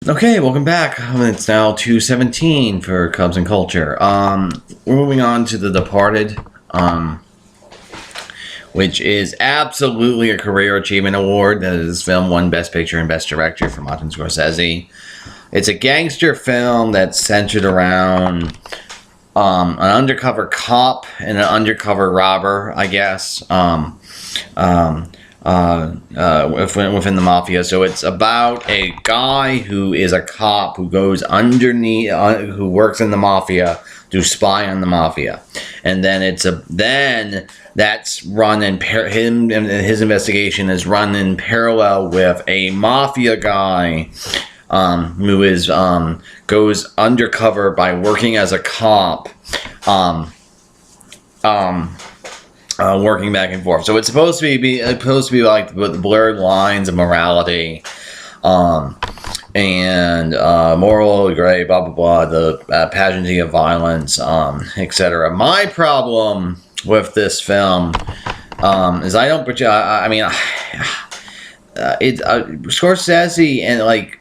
Okay, welcome back. It's now 2:17 for Cubs and Culture. We're moving on to The Departed, which is absolutely a career achievement award. That this film won Best Picture and Best Director for Martin Scorsese. It's a gangster film that's centered around an undercover cop and an undercover robber, I guess. Within the mafia. So it's about a guy who is a cop who goes underneath, who works in the mafia to spy on the mafia, and then that's run in him and his investigation is run in parallel with a mafia guy who is goes undercover by working as a cop. Working back and forth. So it's supposed to be like the blurred lines of morality, and moral gray, blah blah blah, the pageantry of violence, etc. My problem with this film is I don't. Scorsese and like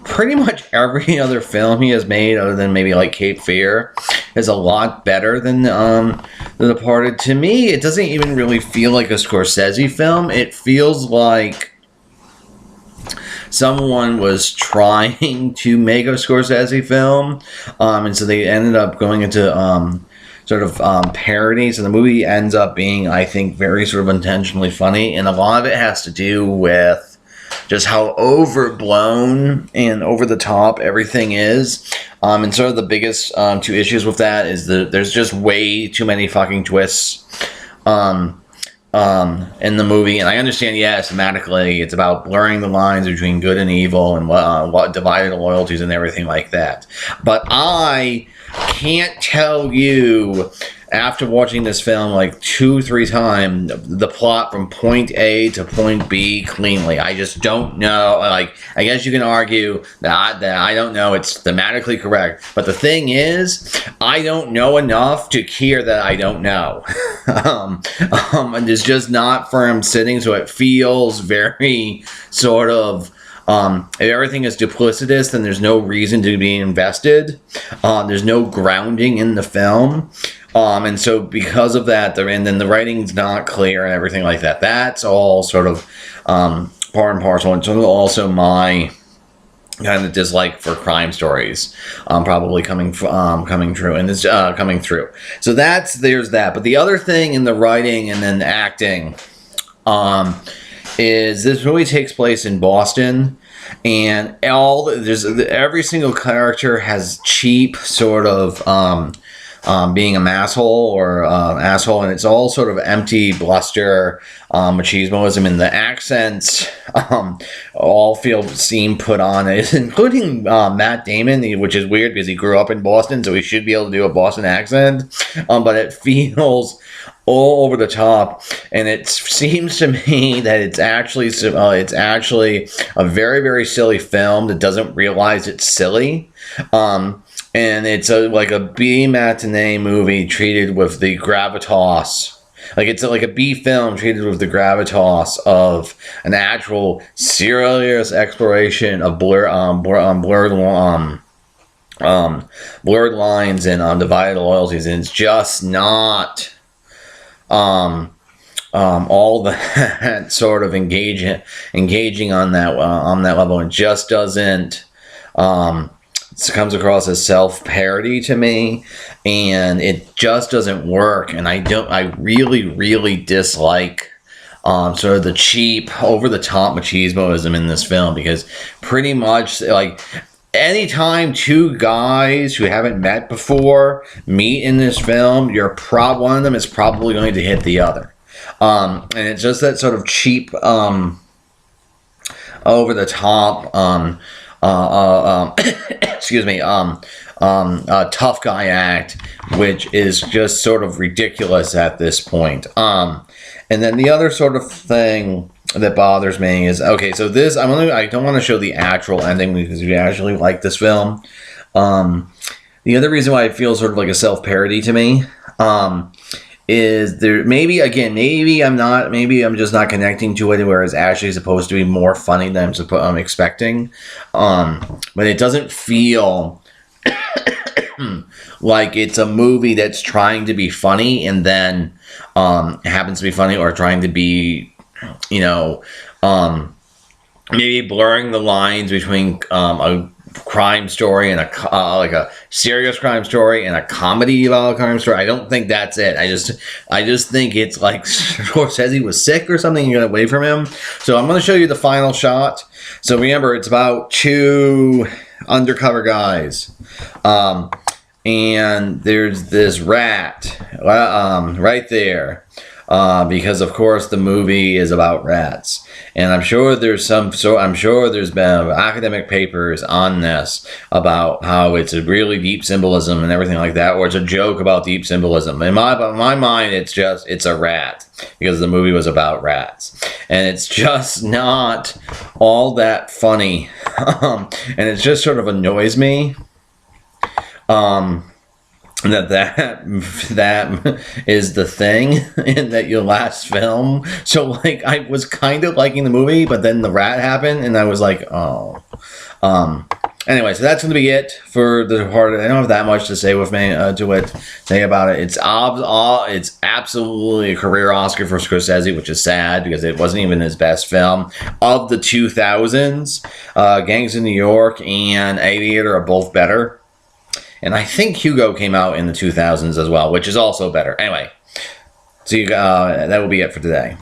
pretty much every other film he has made, other than maybe like Cape Fear, is a lot better than The Departed. To me, it doesn't even really feel like a Scorsese film. It feels like someone was trying to make a Scorsese film, and so they ended up going into parody. So the movie ends up being, I think, very sort of intentionally funny, and a lot of it has to do with just how overblown and over the top everything is. And sort of the biggest two issues with that is that there's just way too many fucking twists in the movie. And I understand, thematically, it's about blurring the lines between good and evil and what divided loyalties and everything like that. But I can't tell you, after watching this film like 2-3 times, the plot from point A to point B cleanly. I just don't know. Like, I guess you can argue that I don't know it's thematically correct, but the thing is, I don't know enough to care that I don't know. And it's just not firm sitting, so it feels very sort of. If everything is duplicitous, then there's no reason to be invested. There's no grounding in the film. And so because of that, and then the writing's not clear and everything like that. That's all sort of part and parcel. And sort of also my kind of dislike for crime stories probably coming true. And it's coming through. So there's that. But the other thing in the writing and then acting is this movie takes place in Boston, and every single character has cheap sort of being a masshole or asshole, and it's all sort of empty bluster, machismoism, and the accents all seem put on it, including Matt Damon, which is weird because he grew up in Boston, so he should be able to do a Boston accent, but it feels all over the top, and it seems to me that it's actually a very, very silly film that doesn't realize it's silly. And it's like a B matinee movie treated with the gravitas. Like it's like a B film treated with the gravitas of an actual serious exploration of blurred lines and divided loyalties, and it's just not all that sort of engaging on that level. It just doesn't. It comes across as self-parody to me, and it just doesn't work. And I really, really dislike sort of the cheap, over-the-top machismoism in this film, because pretty much like anytime two guys who haven't met before meet in this film, one of them is probably going to hit the other, and it's just that sort of cheap, over-the-top. Tough guy act, which is just sort of ridiculous at this point. And then the other sort of thing that bothers me is, okay, so I don't want to show the actual ending because we actually like this film. The other reason why it feels sort of like a self-parody to me is there, maybe again, maybe I'm just not connecting to it, where it's actually supposed to be more funny than I'm expecting. But it doesn't feel like it's a movie that's trying to be funny and then happens to be funny, or trying to be, you know, maybe blurring the lines between a crime story and like a serious crime story and a comedy about a crime story. I don't think that's it. I just think it's like Scorsese was sick or something. You got away from him. So I'm going to show you the final shot. So remember, it's about two undercover guys. And there's this rat right there. Because of course the movie is about rats, and I'm sure there's been academic papers on this about how it's a really deep symbolism and everything like that, or it's a joke about deep symbolism. In my mind, it's a rat, because the movie was about rats, and it's just not all that funny, and it just sort of annoys me. That is the thing in that your last film. So like, I was kind of liking the movie, but then the rat happened and I was like, oh. Anyway, so that's going to be it for the part. I don't have that much to say say about it. It's absolutely a career Oscar for Scorsese, which is sad because it wasn't even his best film of the 2000s. Gangs of New York and Aviator are both better. And I think Hugo came out in the 2000s as well, which is also better. Anyway, so that will be it for today.